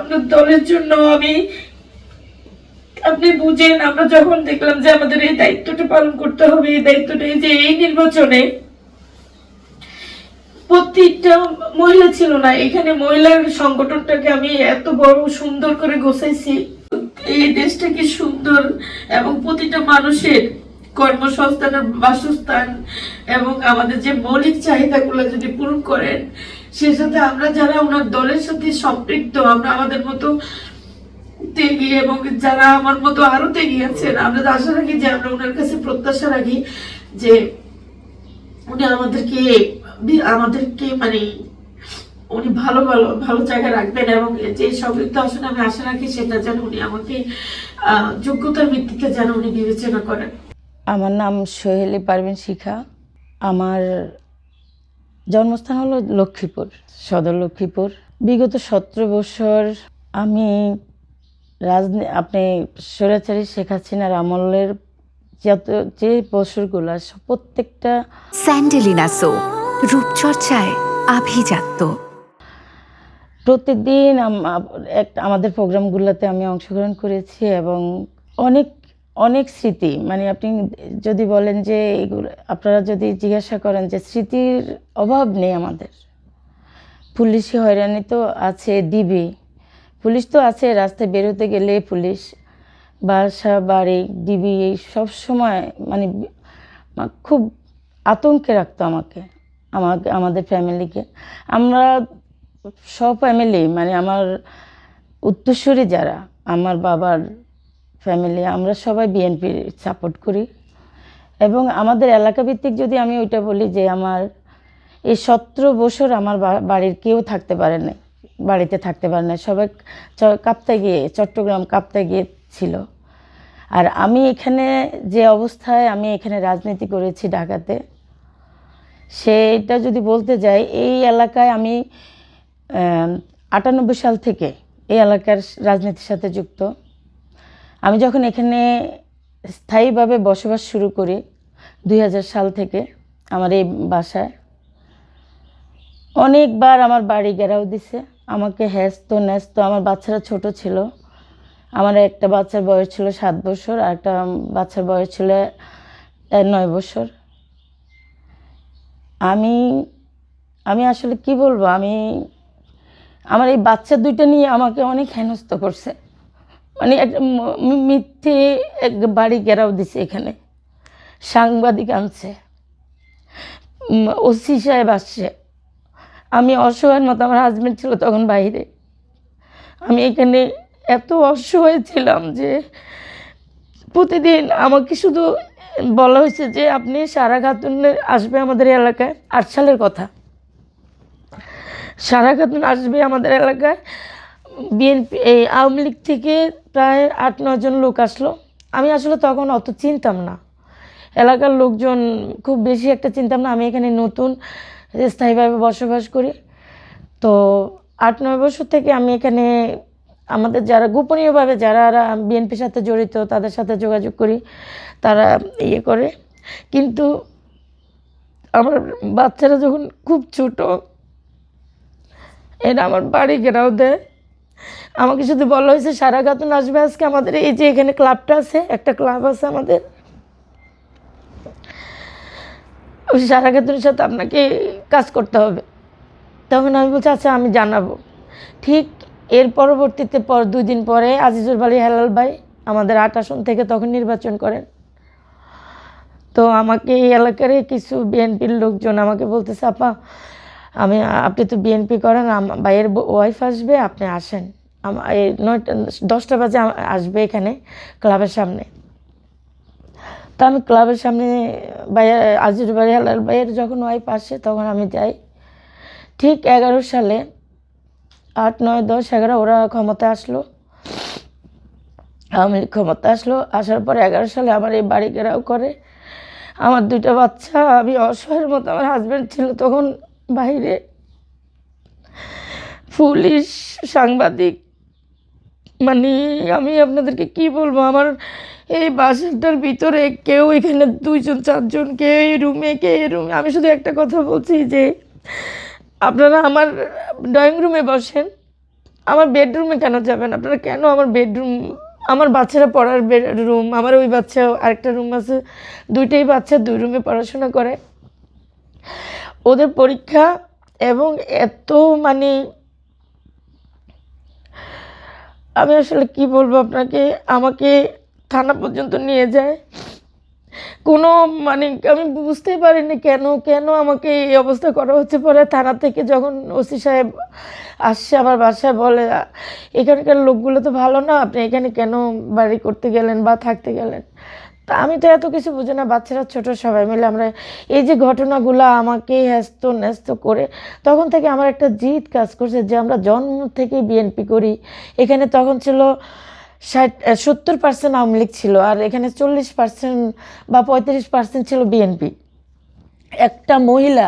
আপনার দলের জন্য আপনি বুঝেন, আমরা যখন দেখলাম যে আমাদের এই দায়িত্বটা পালন করতে হবে, এই দায়িত্বটা যে এই নির্বাচনে প্রত্যেকটা মহিলা ছিল না, এখানে মহিলার সংগঠনটাকে আমি এত বড় সুন্দর করে গোছাইছি। এই দেশটা কি সুন্দর এবং প্রতিটা মানুষের কর্মসংস্থানের বাসস্থান এবং আমাদের যে মৌলিক চাহিদাগুলো যদি পূরণ করেন, সে সাথে আমরা যারা ওনার দলের সাথে সম্পৃক্ত, আমরা আমাদের মতো ত্যাগী এবং যারা আমার মতো আরো ত্যাগী আছেন, আমরা আশা রাখি যে আমরা ওনার কাছে প্রত্যাশা রাখি যে উনি আমাদেরকে মানে উনি ভালো ভালো ভালো জায়গায় রাখবেন এবং যে সংযুক্ত আসনে আমি আশা রাখি সেটা যেন উনি আমাকে যোগ্যতার ভিত্তিতে যেন উনি বিবেচনা করেন। আমার নাম সোহেলি পারভিন শিখা। আমার জন্মস্থান হলো লক্ষ্মীপুর, সদর লক্ষ্মীপুর। বিগত 17 বছর আমি আপনি স্বৈরাচারী শেখ হাসিনার আমলের যে বছরগুলো প্রত্যেকটা স্যান্ডেলিনা সো রূপচর্চায় আভিজাত্য। প্রতিদিন আমাদের প্রোগ্রামগুলোতে আমি অংশগ্রহণ করেছি এবং অনেক অনেক স্মৃতি, মানে আপনি যদি বলেন যে এগুলো, আপনারা যদি জিজ্ঞাসা করেন যে স্মৃতির অভাব নেই আমাদের। পুলিশি হয়রানি তো আছে, ডিবি পুলিশ তো আছে, রাস্তায় বেরোতে গেলে পুলিশ, বাসা বাড়ি ডিবি, এই সব সময় মানে খুব আতঙ্কে রাখতো আমাদের ফ্যামিলিকে। আমরা সব ফ্যামিলি, মানে আমার উত্তরসূরি যারা আমার বাবার ফ্যামিলি, আমরা সবাই বিএনপি সাপোর্ট করি। এবং আমাদের এলাকা ভিত্তিক যদি আমি ওইটা বলি যে আমার এই 17 বছর আমার বাড়ির কেউ থাকতে পারে না, বাড়িতে থাকতে পারে না, সবাই চট্টগ্রাম কাপ্তায় গিয়ে ছিল। আর আমি এখানে যে অবস্থায় আমি এখানে রাজনীতি করেছি ঢাকাতে, সেটা যদি বলতে যাই, এই এলাকায় আমি 98 সাল থেকে এই এলাকার রাজনীতির সাথে যুক্ত। আমি যখন এখানে স্থায়ীভাবে বসবাস শুরু করি 2000 সাল থেকে আমার এই বাসায়, অনেকবার আমার বাড়ি ঘেরাও দিছে, আমাকে হ্যাস্ত ন্যস্ত। আমার বাচ্চারা ছোট ছিল, আমার একটা বাচ্চার বয়স ছিল 7 বছর আর একটা বাচ্চার বয়স ছিল 9 বছর। আমি আসলে কি বলবো, আমার এই বাচ্চা দুইটা নিয়ে আমাকে অনেক হেনস্থ করছে, মানে একটা মিথ্যে এক বাড়ি ঘেরাও দিছে, এখানে সাংবাদিক আনছে, ওসি সাহেব আসছে। আমি অসহায়ের মতো, আমার হাজব্যান্ড ছিল তখন বাইরে, আমি এখানে এত অসহায় ছিলাম যে প্রতিদিন আমাকে শুধু বলা হয়েছে যে আপনি সারা খাতুন আসবে আমাদের এলাকায়। 8 সালের কথা, সারা খাতুন আসবে আমাদের এলাকায়। বিএনপি এই আওয়ামী লীগ থেকে প্রায় 8-9 জন লোক আসলো। আমি আসলে তখন অত চিনতাম না, এলাকার লোকজন খুব বেশি একটা চিনতাম না। আমি এখানে নতুন স্থায়ীভাবে বসবাস করি। তো 8-9 বছর থেকে আমি এখানে আমাদের যারা গোপনীয়ভাবে যারা বিএনপির সাথে জড়িত তাদের সাথে যোগাযোগ করি, তারা ইয়ে করে। কিন্তু আমার বাচ্চারা যখন খুব ছোট, এরা আমার বাড়ি ঘেরাও দেয়। আমাকে শুধু বলা হয়েছে সারা খাতুন আসবে আজকে আমাদের এই যে এখানে ক্লাবটা আছে, একটা ক্লাব আছে আমাদের, ওই সারা খাতুনের সাথে আপনাকে কাজ করতে হবে। তখন আমি বলছি আচ্ছা আমি জানাবো। ঠিক এর পরবর্তীতে 2 দিন পরে আজিজুল বাড়ি হেলাল ভাই আমাদের 8 আসন থেকে তখন নির্বাচন করেন। তো আমাকে এই এলাকার কিছু বিএনপির লোকজন আমাকে বলতেছে আপা আপনি তো বিএনপি করেন, ভাইয়ের ওয়াইফ আসবে, আপনি আসেন, এই 9-10টা বাজে আসবে এখানে ক্লাবের সামনে। তো আমি ক্লাবের সামনে আজিজুল বাড়ি হেলাল ভাইয়ের যখন ওয়াইফ আসে তখন আমি যাই। ঠিক 11 সালে 8, 9, 10, 11 ওরা ক্ষমতা আসলো, আওয়ামী লীগ ক্ষমতা আসলো। আসার পরে 11 সালে আমার এই বাড়ি ঘেরাও করে। আমার 2টা বাচ্চা, আমি অসহায়ের মতো, আমার হাজব্যান্ড ছিল তখন বাইরে, পুলিশ, সাংবাদিক, মানে আমি আপনাদেরকে কি বলবো, আমার এই বাসাটার ভিতরে কেউ, এখানে 2-4 জন, কেউ এই রুমে, কে এই রুমে। আমি শুধু একটা কথা বলছি যে আপনারা আমার ড্রয়িং রুমে বসেন, আমার বেডরুমে কেন যাবেন আপনারা? কেন আমার বেডরুম, আমার বাচ্চারা পড়ার রুম, আমার ওই বাচ্চা আরেকটা রুম আছে, দুইটাই বাচ্চা 2 রুমে পড়াশোনা করে, ওদের পরীক্ষা। এবং এত মানে আমি আসলে কি বলবো আপনাকে, আমাকে থানা পর্যন্ত নিয়ে যায়। কোনো মানে আমি বুঝতেই পারিনি কেন কেন আমাকে এই অবস্থা করা হচ্ছে। পরে থানা থেকে যখন ওসি সাহেব আসছে আমার বাসায়, বলে এখানকার লোকগুলো তো ভালো না, আপনি এখানে কেন বাড়ি করতে গেলেন বা থাকতে গেলেন? তা আমি তো এত কিছু বুঝি না, বাচ্চারা ছোট, সবাই মিলে আমরা এই যে ঘটনাগুলো আমাকে হ্যাস্ত ন্যস্ত করে, তখন থেকে আমার একটা জিদ কাজ করছে যে আমরা জন্ম থেকে বিএনপি করি। এখানে তখন ছিল 70% আওয়ামী লীগ ছিল, আর এখানে 40% বা 35% ছিল বিএনপি। একটা মহিলা,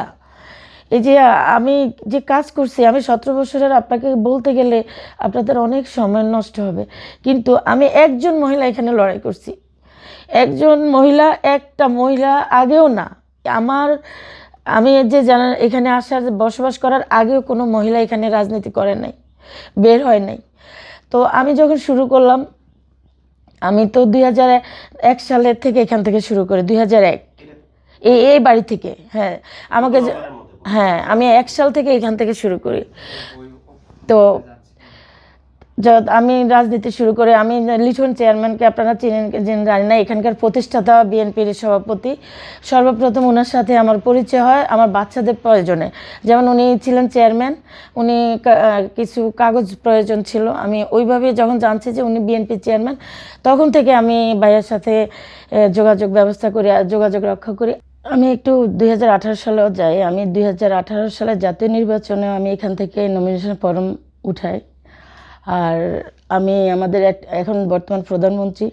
এই যে আমি যে কাজ করছি, আমি 17 বছরের, আপনাকে বলতে গেলে আপনাদের অনেক সময় নষ্ট হবে, কিন্তু আমি একজন মহিলা এখানে লড়াই করছি। একজন মহিলা, একটা মহিলা আগেও না, আমি যে জানা এখানে আসার বসবাস করার আগেও কোনো মহিলা এখানে রাজনীতি করে নাই, বের হয় নাই। তো আমি যখন শুরু করলাম, আমি তো 2001 সালের থেকে এখান থেকে শুরু করি, 2001 এই বাড়ি থেকে। হ্যাঁ, হ্যাঁ, আমি 1 সাল থেকে এখান থেকে শুরু করি। তো আমি রাজনীতি শুরু করে, আমি লিটন চেয়ারম্যানকে আপনারা চিনেন জানি না, এখানকার প্রতিষ্ঠাতা, বিএনপির সভাপতি। সর্বপ্রথম ওনার সাথে আমার পরিচয় হয় আমার বাচ্চাদের প্রয়োজনে। যেমন উনি ছিলেন চেয়ারম্যান, উনি কিছু কাগজ প্রয়োজন ছিল, আমি ওইভাবে যখন জানছি যে উনি বিএনপি চেয়ারম্যান, তখন থেকে আমি ভাইয়ের সাথে যোগাযোগ ব্যবস্থা করি, যোগাযোগ রক্ষা করি। আমি একটু 2018 সালেও যাই। আমি 2018 সালে জাতীয় নির্বাচনে আমি এখান থেকে নমিনেশন ফর্ম উঠাই। আর আমি আমাদের এখন বর্তমান প্রধানমন্ত্রী,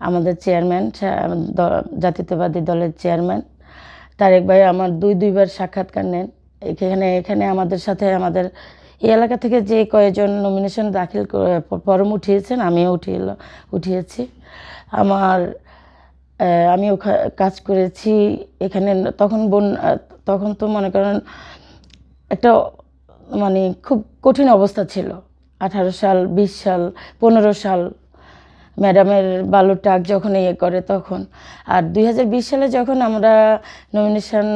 আমাদের চেয়ারম্যান, জাতীয়তাবাদী দলের চেয়ারম্যান তারেক ভাই আমার দুইবার সাক্ষাৎকার নেন। এখানে আমাদের সাথে, আমাদের এই এলাকা থেকে যে কয়েকজন নমিনেশন দাখিল ফর্ম উঠিয়েছেন, আমিও উঠিয়েছি। আমি কাজ করেছি এখানে। তখন তো মনে করেন একটা মানে খুব কঠিন অবস্থা ছিল। 18 সাল, 20 সাল, 15 সাল ম্যাডামের বালুর টাক যখন করে তখন। আর 2020 সালে যখন আমরা নমিনেশন,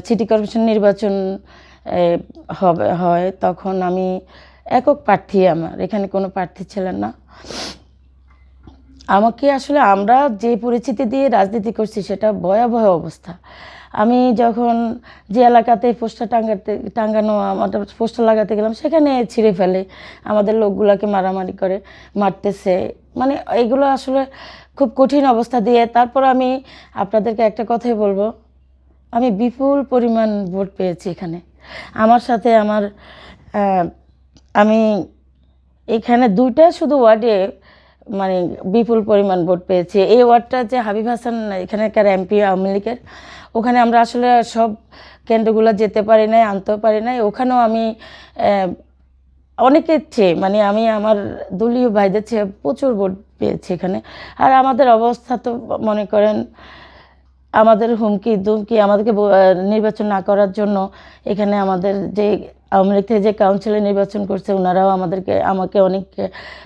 সিটি কর্পোরেশন নির্বাচন হয়, তখন আমি একক প্রার্থী, আমার এখানে কোনো প্রার্থী ছিলেন না। আমাকে আসলে আমরা যে পরিস্থিতি দিয়ে রাজনীতি করছি সেটা ভয়াবহ অবস্থা। আমি যখন যে এলাকাতে পোস্টার টাঙ্গানো, আমাদের পোস্টার লাগাতে গেলাম, সেখানে ছিঁড়ে ফেলে, আমাদের লোকগুলোকে মারামারি করে, মারতেছে। মানে এইগুলো আসলে খুব কঠিন অবস্থা দিয়ে, তারপর আমি আপনাদেরকে একটা কথাই বলবো, আমি বিপুল পরিমাণ ভোট পেয়েছি এখানে। আমার সাথে আমি এখানে 2টা শুধু ওয়ার্ডে মানে বিপুল পরিমাণ ভোট পেয়েছি। এই ওয়ার্ডটা যে হাবিব হাসান এখানকার এমপি আওয়ামী লীগের, ওখানে আমরা আসলে সব কেন্দ্রগুলো যেতে পারি নাই, আনতেও পারি নাই। ওখানেও আমি অনেকের চেয়ে, মানে আমি আমার দলীয় ভাইদের চেয়ে প্রচুর ভোট পেয়েছি এখানে। আর আমাদের অবস্থা তো মনে করেন, আমাদের হুমকি দুমকি, আমাদেরকে নির্বাচন না করার জন্য এখানে আমাদের যে আওয়ামী লীগ থেকে যে কাউন্সিলে নির্বাচন করছে, ওনারাও আমাকে অনেক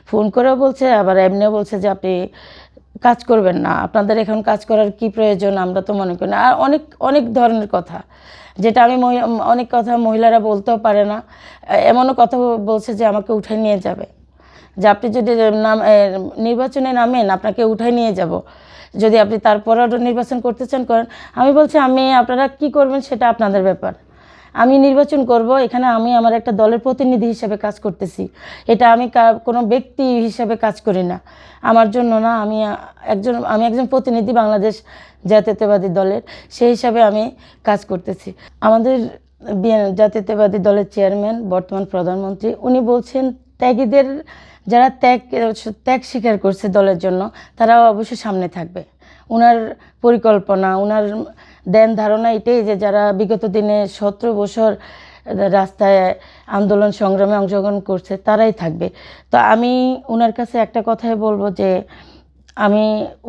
ফোন করেও বলছে, আবার এমনিও বলছে যে আপনি কাজ করবেন না, আপনাদের এখন কাজ করার কি প্রয়োজন, আমরা তো মনে করি না। আর অনেক অনেক ধরনের কথা, যেটা আমি অনেক কথা মহিলারা বলতেও পারে না, এমনও কথা বলছে যে আমাকে উঠাই নিয়ে যাবে, যে আপনি যদি নির্বাচনে নামেন আপনাকে উঠাই নিয়ে যাব, যদি আপনি তারপরও নির্বাচন করতে চান করেন। আমি বলছি আপনারা কি করবেন সেটা আপনাদের ব্যাপার, আমি নির্বাচন করব। এখানে আমি আমার একটা দলের প্রতিনিধি হিসেবে কাজ করতেছি, এটা আমি কোনো ব্যক্তি হিসেবে কাজ করি না, আমার জন্য না। আমি একজন প্রতিনিধি বাংলাদেশ জাতীয়তাবাদী দলের, সেই হিসাবে আমি কাজ করতেছি। আমাদের জাতীয়তাবাদী দলের চেয়ারম্যান, বর্তমান প্রধানমন্ত্রী, উনি বলছেন ত্যাগীদের, যারা ত্যাগ স্বীকার করছে দলের জন্য, তারাও অবশ্যই সামনে থাকবে। ওনার পরিকল্পনা, ওনার ধ্যান ধারণা এটাই যে যারা বিগত দিনে 17 বছর রাস্তায় আন্দোলন সংগ্রামে অংশগ্রহণ করছে তারাই থাকবে। তো আমি ওনার কাছে একটা কথাই বলবো যে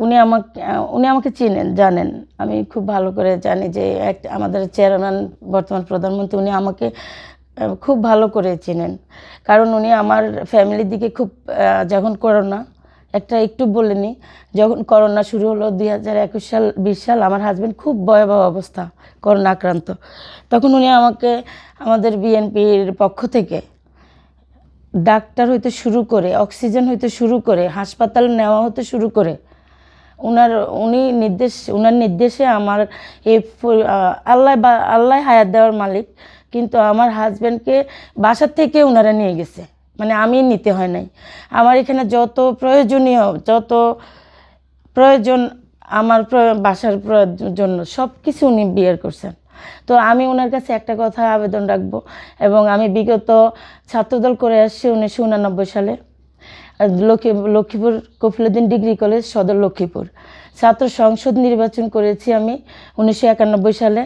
উনি আমাকে চিনেন, জানেন, আমি খুব ভালো করে জানি যে আমাদের চেয়ারম্যান, বর্তমান প্রধানমন্ত্রী, উনি আমাকে খুব ভালো করে চেনেন, কারণ উনি আমার ফ্যামিলির দিকে খুব যখন করোনা একটু বলেনি, যখন করোনা শুরু হলো 2021-20 সাল, আমার হাজব্যান্ড খুব ভয়াবহ অবস্থা, করোনা আক্রান্ত। তখন উনি আমাকে আমাদের বিএনপির পক্ষ থেকে ডাক্তার হইতে শুরু করে, অক্সিজেন হইতে শুরু করে, হাসপাতাল নেওয়া হতে শুরু করে, উনার নির্দেশে আমার এই আল্লাহ হায়াত দেওয়ার মালিক, কিন্তু আমার হাজব্যান্ডকে বাসার থেকে ওনারা নিয়ে গেছে, মানে আমি নিতে হয় নাই। আমার এখানে যত প্রয়োজন আমার বাসার জন্য সব কিছু উনি বিয়ার করছেন। তো আমি ওনার কাছে একটা কথা আবেদন রাখবো, এবং আমি বিগত ছাত্রদল করে আসছি 1989 সালে, লক্ষ্মীপুর কফিলুদ্দিন ডিগ্রি কলেজ, সদর লক্ষ্মীপুর। ছাত্র সংসদ নির্বাচন করেছি আমি 1991 সালে,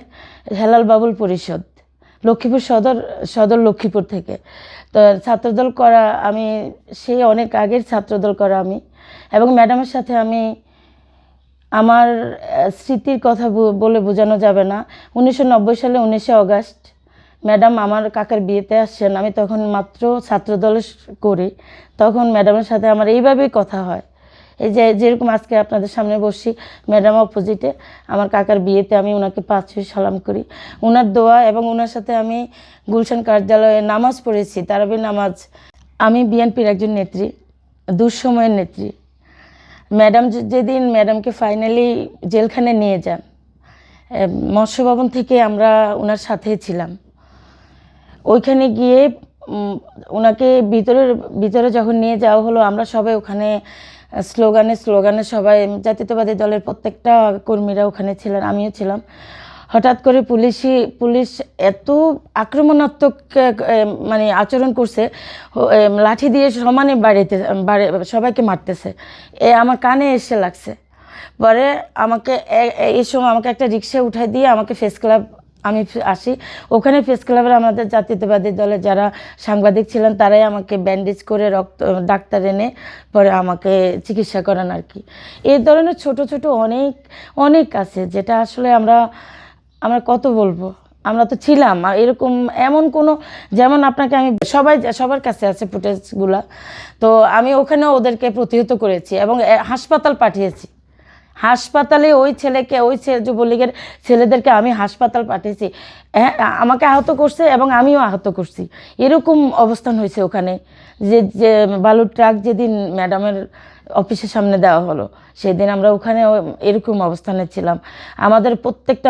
হেলাল বাবুল পরিষদ, লক্ষ্মীপুর সদর লক্ষ্মীপুর থেকে। তো ছাত্রদল করা আমি, সেই অনেক আগের ছাত্রদল করা আমি, এবং ম্যাডামের সাথে আমি আমার স্মৃতির কথা বলে বোঝানো যাবে না। 1990 সালে 19শে অগাস্ট ম্যাডাম আমার কাকার বিয়েতে আসছেন, আমি তখন মাত্র ছাত্রদল করি। তখন ম্যাডামের সাথে আমার এইভাবেই কথা হয়, এই যে যেরকম আজকে আপনাদের সামনে বসি, ম্যাডাম অপোজিটে, আমার কাকার বিয়েতে আমি ওনাকে 5 ছুঁয়ে সালাম করি। ওনার দোয়া এবং ওনার সাথে আমি গুলশান কার্যালয়ে নামাজ পড়েছি, তারাবির নামাজ। আমি বিএনপির একজন নেত্রী, দুঃসময়ের নেত্রী। ম্যাডাম যেদিন ম্যাডামকে ফাইনালি জেলখানে নিয়ে যান, মৎস্য ভবন থেকে আমরা ওনার সাথেই ছিলাম। ওইখানে গিয়ে ওনাকে ভিতরে যখন নিয়ে যাওয়া হলো, আমরা সবাই ওখানে স্লোগানে সবাই জাতীয়তাবাদী দলের প্রত্যেকটা কর্মীরা ওখানে ছিলেন, আমিও ছিলাম। হঠাৎ করে পুলিশ এত আক্রমণাত্মক মানে আচরণ করছে, লাঠি দিয়ে সমানে সবাইকে মারতেছে। আমার কানে এসে লাগছে। পরে এই সময় আমাকে একটা রিক্সায় উঠাই দিয়ে আমাকে প্রেস ক্লাব, আমি আসি ওখানে, প্রেস ক্লাবের আমাদের জাতীয়তাবাদী দলের যারা সাংবাদিক ছিলেন তারাই আমাকে ব্যান্ডেজ করে ডাক্তার এনে পরে আমাকে চিকিৎসা করান আর কি। এই ধরনের ছোট অনেক আছে, যেটা আসলে আমরা কত বলবো, আমরা তো ছিলাম এরকম, এমন কোনো, যেমন আপনাকে আমি সবার কাছে আছে ফুটেজগুলা, তো আমি ওখানে ওদেরকে প্রতিহত করেছি এবং হাসপাতাল পাঠিয়েছি। হাসপাতালে ওই যুবলীগের ছেলেদেরকে আমি হাসপাতাল পাঠিয়েছি, আমাকে আহত করছে এবং আমিও আহত করছি, এরকম অবস্থান হয়েছে ওখানে। যে বালুর ট্রাক যেদিন ম্যাডামের অফিসের সামনে দেওয়া হলো, সেদিন আমরা ওখানে এরকম অবস্থানে ছিলাম। আমাদের প্রত্যেকটা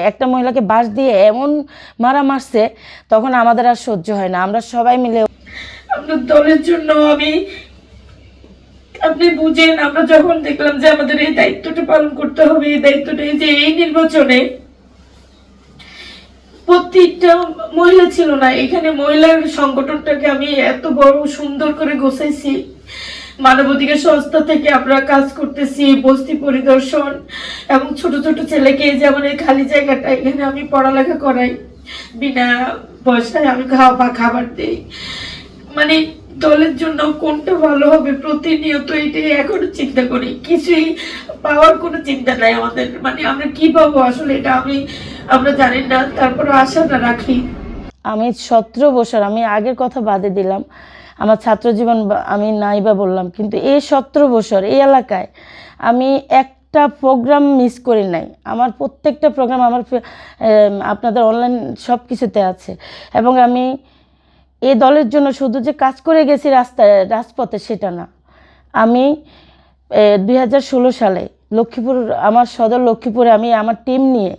একটা মহিলাকে বাঁশ দিয়ে এমন মারছে, তখন আমাদের আর সহ্য হয় না, আমরা সবাই মিলে আপনার দলের জন্য আপনি বুঝেন, আমরা যখন দেখলাম যে আমাদের এই দায়িত্বটা পালন করতে হবে, এই দায়িত্বটা এই নির্বাচনে প্রত্যেকটা মহিলা ছিল না এখানে, মহিলার সংগঠনটাকে আমি এত বড় সুন্দর করে গোছাইছি। মানবাধিকার সংস্থা থেকে আমরা কাজ করতেছি, বস্তি পরিদর্শন, এবং ছোট ছেলেকে যেমন এই খালি জায়গাটা এখানে আমি পড়ালেখা করাই, বিনা পয়সায় আমি খাবার দিই। মানে দলের জন্য কোনটা ভালো হবে প্রতিনিয়ত এটাই এখনো চিন্তা করি, কিছুই পাওয়ার কোনো চিন্তা নাই আমাদের, মানে আমরা কি পাবো আসলে এটা আমরা জানি না, তারপরে আশাটা রাখি। আমি 17 বছর, আমি আগের কথা বাদে দিলাম, আমার ছাত্র জীবন আমি নাই বা বললাম, কিন্তু এই 17 বছর এই এলাকায় আমি একটা প্রোগ্রাম মিস করি নাই। আমার প্রত্যেকটা প্রোগ্রাম আপনাদের অনলাইন সব কিছুতে আছে, এবং আমি এই দলের জন্য শুধু যে কাজ করে গেছি রাজপথে সেটা না। আমি 2016 সালে আমার সদর লক্ষ্মীপুরে আমি আমার টিম নিয়ে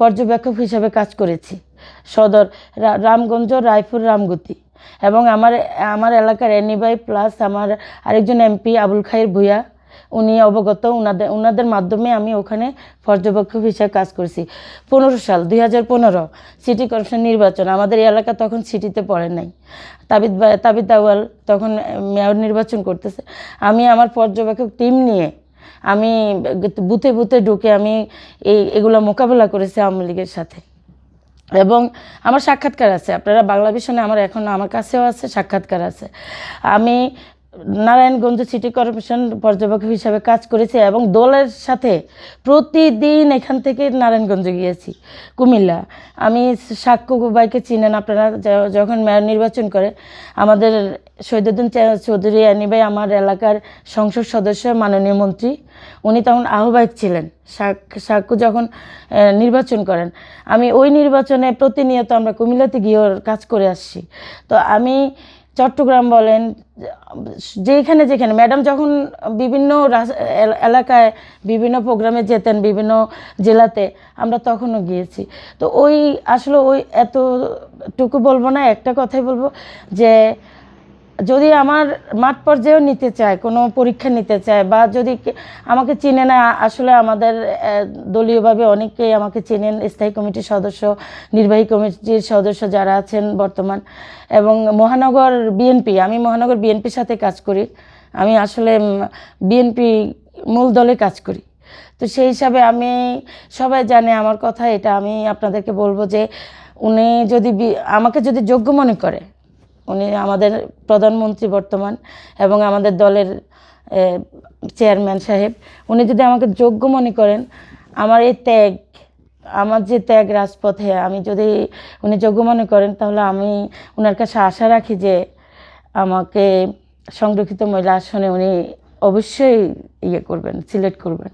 পর্যবেক্ষক হিসাবে কাজ করেছি, সদর রামগঞ্জ, রায়পুর, রামগতি, এবং আমার এলাকার এনিবাই প্লাস আমার আরেকজন এমপি আবুল খায়ের ভূঁইয়া, উনি অবগত, ওনাদের মাধ্যমে আমি ওখানে পর্যবেক্ষক হিসেবে কাজ করেছি। 2015 সিটি কর্পোরেশন নির্বাচন, আমাদের এই এলাকা তখন সিটিতে পড়ে নাই, তাবিদ আউয়াল তখন মেয়র নির্বাচন করতেছে। আমি আমার পর্যবেক্ষক টিম নিয়ে আমি বুথে ঢুকে আমি এগুলো মোকাবেলা করেছি আওয়ামী লীগের সাথে, এবং আমার সাক্ষাৎকার আছে, আপনারা বাংলা ভিশনে আমার কাছেও আছে, সাক্ষাৎকার আছে। আমি নারায়ণগঞ্জ সিটি কর্পোরেশন পর্যবেক্ষক হিসাবে কাজ করেছি এবং দলের সাথে প্রতিদিন এখান থেকে নারায়ণগঞ্জে গিয়েছি, কুমিল্লা। আমি সাক্ষ্য ভাইকে চিনেন আপনারা, যখন মেয়র নির্বাচন করে আমাদের শহীদুদ্দিন চৌধুরী অ্যানি ভাই আমার এলাকার সংসদ সদস্য, মাননীয় মন্ত্রী, উনি তখন আহ্বায়ক ছিলেন। সাক্ষ্য যখন নির্বাচন করেন, আমি ওই নির্বাচনে প্রতিনিয়ত আমরা কুমিল্লাতে গিয়ে কাজ করে আসছি। তো আমি চট্টগ্রাম বলেন, যেখানে যেখানে ম্যাডাম যখন বিভিন্ন এলাকায় বিভিন্ন প্রোগ্রামে যেতেন, বিভিন্ন জেলাতে, আমরা তখনও গিয়েছি। তো ওই আসলে ওই এতটুকু বলবো না, একটা কথাই বলবো যে যদি আমার মাঠ পর্যায়েও নিতে চায়, কোনো পরীক্ষা নিতে চায়, বা যদি আমাকে চিনে না, আসলে আমাদের দলীয়ভাবে অনেকেই আমাকে চেনেন, স্থায়ী কমিটির সদস্য, নির্বাহী কমিটির সদস্য যারা আছেন বর্তমান, এবং মহানগর বিএনপি, আমি মহানগর বিএনপির সাথে কাজ করি, আমি আসলে বিএনপি মূল দলে কাজ করি। তো সেই হিসাবে আমি, সবাই জানে আমার কথা, এটা আমি আপনাদেরকে বলবো যে উনি যদি আমাকে যদি যোগ্য মনে করে, উনি আমাদের প্রধানমন্ত্রী বর্তমান এবং আমাদের দলের চেয়ারম্যান সাহেব, উনি যদি আমাকে যোগ্য মনে করেন, আমার এই ত্যাগ, আমার যে ত্যাগ রাজপথে, আমি যদি উনি যোগ্য মনে করেন, তাহলে আমি ওনার কাছে আশা রাখি যে আমাকে সংরক্ষিত মহিলা আসনে উনি অবশ্যই করবেন, সিলেক্ট করবেন।